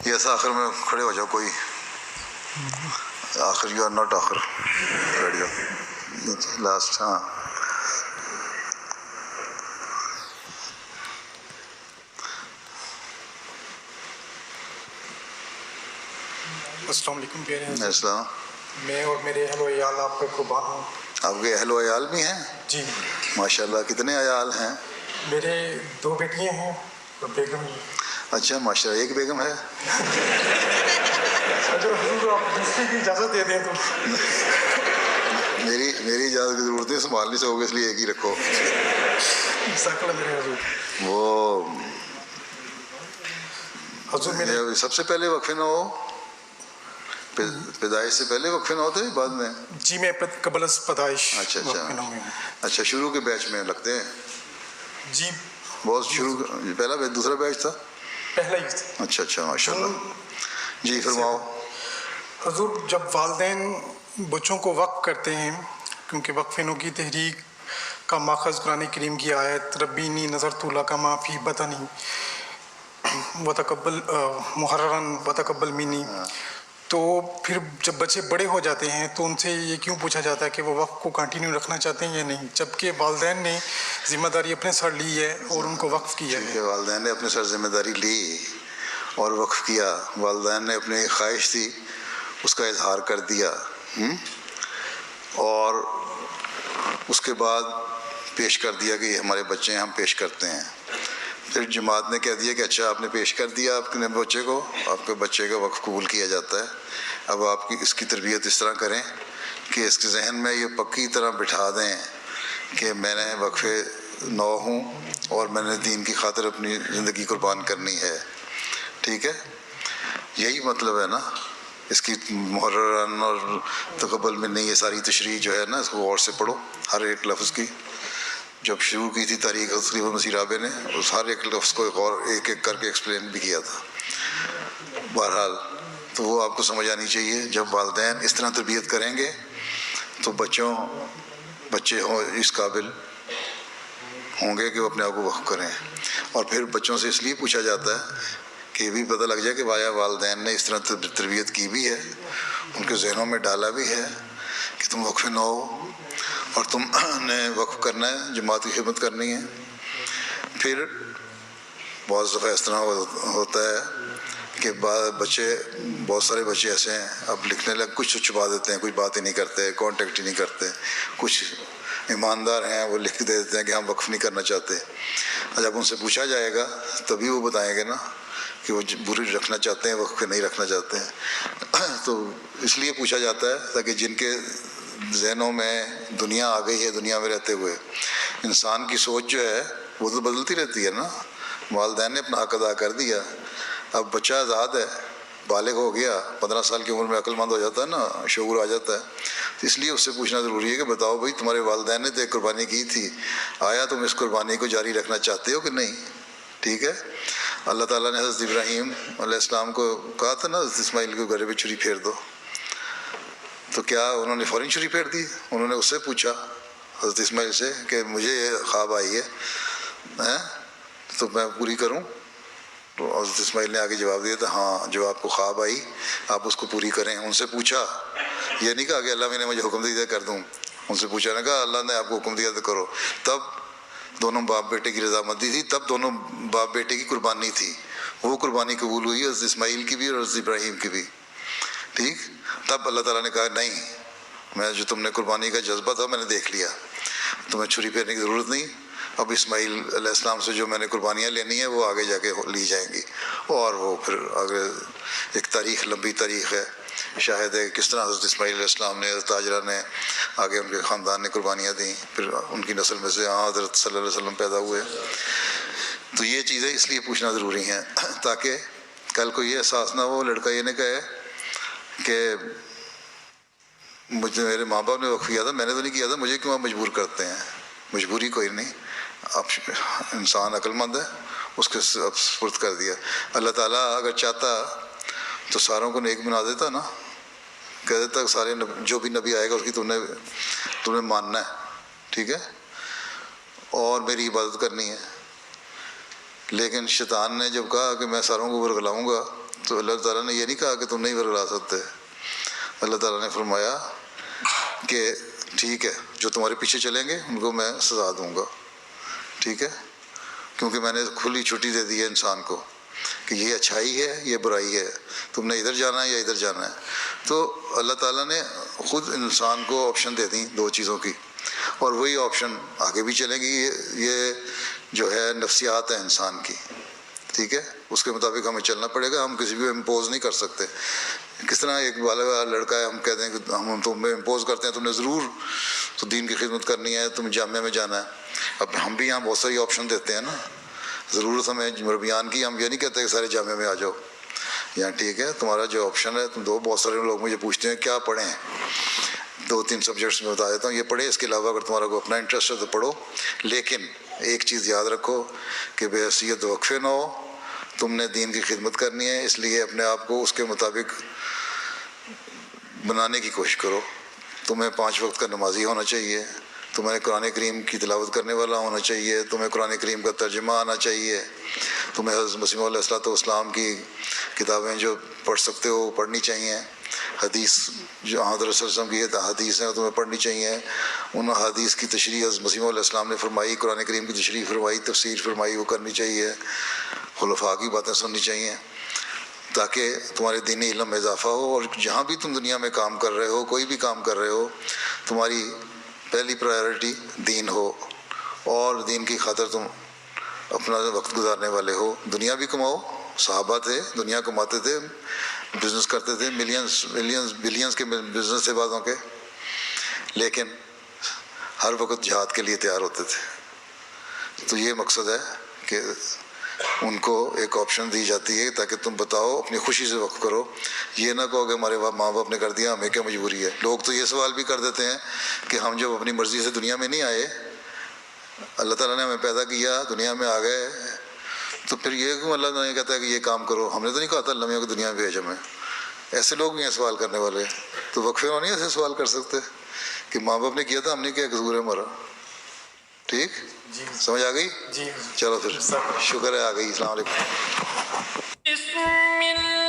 یس آخر میں کھڑے ہو جاؤ، کوئی آخر، یو آر ناٹ آخر، بیٹھ جاؤ لاسٹ. ہاں السلام علیکم. پیارے حضرت، السلام. میں اور میرے اہل و عیال آپ پر قربان ہوں. آپ کے اہل و عیال بھی ہیں؟ جی ماشاء اللہ. کتنے عیال ہیں؟ میرے 2 بیٹیاں ہیں اور بیگم. اچھا ماشاء اللہ. ایک بیگم ہے؟ اگر حضور آپ دوسرے کی اجازت دے دیں تو. میری اجازت کی ضرورت ہے، سنبھالنے سے ہوگا، اس لیے ایک ہی رکھو. جزاک اللہ میرے حضور. وہ حضور میرے سب سے پہلے وقفے نہ ہو، پیدائش سے پہلے وقفے نہ ہوتے بعد میں؟ جی میں قبل از پیدائش. اچھا وقفے نامے ہوں. اچھا شروع کے بیچ میں لگتے ہیں؟ جی بہت شروع پہلا بیچ، دوسرا بیچ تھا؟ پہلا ہی تھا. اچھا ماشاء اللہ. جی فرماؤ. حضور جب والدین بچوں کو وقف کرتے ہیں، کیونکہ وقف نو کی تحریک کا ماخذ قرآن کریم کی آیت ربینی نظرت لک ما فی بطنی وتقبل محررن وتقبل منی، تو پھر جب بچے بڑے ہو جاتے ہیں تو ان سے یہ کیوں پوچھا جاتا ہے کہ وہ وقف کو کنٹینیو رکھنا چاہتے ہیں یا نہیں، جبکہ والدین نے ذمہ داری اپنے سر لی ہے اور ان کو وقف کیا ہے. والدین نے اپنے سر ذمہ داری لی اور وقف کیا. والدین نے اپنی خواہش تھی اس کا اظہار کر دیا، اور اس کے بعد پیش کر دیا کہ یہ ہمارے بچے ہیں، ہم پیش کرتے ہیں. پھر جماعت نے کہہ دیا کہ اچھا آپ نے پیش کر دیا آپ کے بچے کو، آپ کے بچے کا وقف قبول کیا جاتا ہے. اب آپ اس کی تربیت اس طرح کریں کہ اس کے ذہن میں یہ پکی طرح بٹھا دیں کہ میں نے وقفے نو ہوں اور میں نے دین کی خاطر اپنی زندگی قربان کرنی ہے. ٹھیک ہے، یہی مطلب ہے نا اس کی. محررن اور تقبل میں نہیں، یہ ساری تشریح جو ہے نا اس کو غور سے پڑھو ہر ایک لفظ کی. جب شروع کی تھی تاریخ خلیفہ مسیح رابع نے، اس ہر ایک لفظ کو ایک ایک کر کے ایکسپلین بھی کیا تھا. بہرحال تو وہ آپ کو سمجھ آنی چاہیے. جب والدین اس طرح تربیت کریں گے تو بچے ہوں اس قابل ہوں گے کہ وہ اپنے آپ کو وقف کریں. اور پھر بچوں سے اس لیے پوچھا جاتا ہے کہ یہ بھی پتہ لگ جائے کہ وایا والدین نے اس طرح تربیت کی بھی ہے، ان کے ذہنوں میں ڈالا بھی ہے کہ تم وقف نہ ہو اور تم نے وقف کرنا ہے، جماعت کی خدمت کرنی ہے. پھر بہت دفعہ اس طرح ہوتا ہے کہ بہت سارے بچے ایسے ہیں اب لکھنے لگ کچھ چھپا دیتے ہیں، کچھ بات ہی نہیں کرتے، کانٹیکٹ ہی نہیں کرتے. کچھ ایماندار ہیں وہ لکھ دے دیتے ہیں کہ ہم وقف نہیں کرنا چاہتے. جب ان سے پوچھا جائے گا تبھی وہ بتائیں گے نا کہ وہ بری رکھنا چاہتے ہیں، وقف نہیں رکھنا چاہتے ہیں. تو اس لیے پوچھا جاتا ہے تاکہ جن کے ذہنوں میں دنیا آ گئی ہے، دنیا میں رہتے ہوئے انسان کی سوچ جو ہے وہ تو بدلتی رہتی ہے نا. والدین نے اپنا حق ادا کر دیا، اب بچہ آزاد ہے، بالغ ہو گیا، 15 سال کی عمر میں عقل مند ہو جاتا ہے نا، شعور آ جاتا ہے. تو اس لیے اس سے پوچھنا ضروری ہے کہ بتاؤ بھائی تمہارے والدین نے تو ایک قربانی کی تھی، آیا تم اس قربانی کو جاری رکھنا چاہتے ہو کہ نہیں؟ ٹھیک ہے. اللہ تعالیٰ نے حضرت ابراہیم علیہ السلام کو کہا تھا نا حضرت اسماعیل کو گلے پہ چھری پھیر دو، تو کیا انہوں نے فوراً چھری پھیر دی؟ انہوں نے اس سے پوچھا حضرت اسماعیل سے کہ مجھے یہ خواب آئی ہے تو میں پوری کروں؟ تو حضرت اسماعیل نے آگے جواب دیا تھا ہاں جو آپ کو خواب آئی آپ اس کو پوری کریں. ان سے پوچھا، یہ نہیں کہا کہ اللہ نے مجھے حکم دیا کر دوں. ان سے پوچھا، نے کہا اللہ نے آپ کو حکم دیا تو کرو. تب دونوں باپ بیٹے کی رضامندی تھی، تب دونوں باپ بیٹے کی قربانی تھی. وہ قربانی قبول ہوئی حضرت اسماعیل کی بھی اور حضرت ابراہیم کی بھی. ٹھیک. تب اللہ تعالیٰ نے کہا نہیں، میں جو تم نے قربانی کا جذبہ تھا میں نے دیکھ لیا، تمہیں چھری پھیرنے کی ضرورت نہیں. اب اسماعیل علیہ السلام سے جو میں نے قربانیاں لینی ہیں وہ آگے جا کے لی جائیں گی. اور وہ پھر آگے ایک تاریخ، لمبی تاریخ ہے. شاہد ہے کس طرح حضرت اسماعیل علیہ السلام نے، حضرت ہاجرہ نے، آگے ان کے خاندان نے قربانیاں دیں، پھر ان کی نسل میں سے حضرت صلی اللہ علیہ وسلم پیدا ہوئے. تو یہ چیزیں اس لیے پوچھنا ضروری ہیں تاکہ کل کو یہ احساس نہ ہو، لڑکا یہ نہ کہے کہ مجھے میرے ماں باپ نے وقف کیا تھا، میں نے تو نہیں کیا تھا، مجھے کیوں آپ مجبور کرتے ہیں؟ مجبوری کوئی نہیں، اب انسان عقل مند ہے، اس کے سپرد کر دیا. اللہ تعالیٰ اگر چاہتا تو ساروں کو نیک بنا دیتا نا، کہہ دیتا سارے جو بھی نبی آئے گا اس کی تمہیں ماننا ہے، ٹھیک ہے، اور میری عبادت کرنی ہے. لیکن شیطان نے جب کہا کہ میں ساروں کو برگلاؤں گا تو اللہ تعالیٰ نے یہ نہیں کہا کہ تم نہیں ورگلا سکتے. اللہ تعالیٰ نے فرمایا کہ ٹھیک ہے جو تمہارے پیچھے چلیں گے ان کو میں سزا دوں گا. ٹھیک ہے, کیونکہ میں نے کھلی چھٹی دے دی ہے انسان کو کہ یہ اچھائی ہے یہ برائی ہے, تم نے ادھر جانا ہے یا ادھر جانا ہے. تو اللہ تعالیٰ نے خود انسان کو آپشن دے دیں دو چیزوں کی, اور وہی آپشن آگے بھی چلیں گی. یہ جو ہے نفسیات ہے انسان کی. ٹھیک ہے, اس کے مطابق ہمیں چلنا پڑے گا, ہم کسی بھی امپوز نہیں کر سکتے. کس طرح ایک والا لڑکا ہے, ہم کہتے ہیں کہ ہم تم پہ امپوز کرتے ہیں, تم نے ضرور تو دین کی خدمت کرنی ہے, تم جامعہ میں جانا ہے. اب ہم بھی یہاں بہت ساری آپشن دیتے ہیں نا, ضرورت ہمیں مربیان کی, ہم یہ نہیں کہتے کہ سارے جامعہ میں آ جاؤ یہاں. ٹھیک ہے, تمہارا جو آپشن ہے تم دو. بہت سارے لوگ مجھے پوچھتے ہیں کیا پڑھیں, 2-3 سبجیکٹس میں بتا دیتا ہوں, یہ پڑھیں, اس کے علاوہ اگر تمہارا کوئی اپنا انٹرسٹ ہے تو پڑھو. لیکن ایک چیز یاد رکھو کہ بے حیثیت وقفے نہ ہو, تم نے دین کی خدمت کرنی ہے, اس لیے اپنے آپ کو اس کے مطابق بنانے کی کوشش کرو. تمہیں 5 وقت کا نمازی ہونا چاہیے, تمہیں قرآن کریم کی تلاوت کرنے والا ہونا چاہیے, تمہیں قرآن کریم کا ترجمہ آنا چاہیے, تمہیں حضرت مسیح علیہ الصلوۃ والسلام کی کتابیں جو پڑھ سکتے ہو پڑھنی چاہیے. حدیث جو حضرت صلی اللہ علیہ وسلم کی حدیث ہیں تمہیں پڑھنی چاہیے. ان حدیث کی تشریح حضرت مسیح علیہ السلام نے فرمائی, قرآن کریم کی تشریح فرمائی, تفسیر فرمائی, وہ کرنی چاہیے. خلفاء کی باتیں سننی چاہیے تاکہ تمہارے دینی علم میں اضافہ ہو. اور جہاں بھی تم دنیا میں کام کر رہے ہو, کوئی بھی کام کر رہے ہو, تمہاری پہلی پرائیورٹی دین ہو, اور دین کی خاطر تم اپنا وقت گزارنے والے ہو. دنیا بھی کماؤ, صحابہ تھے دنیا کماتے تھے, بزنس کرتے تھے, بلینز کے بزنس تھے بعضوں کے, لیکن ہر وقت جہاد کے لیے تیار ہوتے تھے. تو یہ مقصد ہے کہ ان کو ایک آپشن دی جاتی ہے تاکہ تم بتاؤ, اپنی خوشی سے وقف کرو. یہ نہ کہو کہ ہمارے ماں باپ نے کر دیا, ہمیں کیا مجبوری ہے. لوگ تو یہ سوال بھی کر دیتے ہیں کہ ہم جب اپنی مرضی سے دنیا میں نہیں آئے, اللہ تعالیٰ نے ہمیں پیدا کیا, دنیا میں آ گئے, تو پھر یہ کیوں اللہ نے کہتا ہے کہ یہ کام کرو. ہم نے تو نہیں کہا تھا اللہ میاں کو دنیا میں بھیج ہمیں. ایسے لوگ بھی ہیں سوال کرنے والے. تو وقفے میں نہیں ایسے سوال کر سکتے کہ ماں باپ نے کیا تھا, ہم نے کیا قصور ہے ہمارا. ٹھیک, جی سمجھ آ گئی؟ جی چلو پھر شکر ہے آ گئی. السلام علیکم. بسم اللہ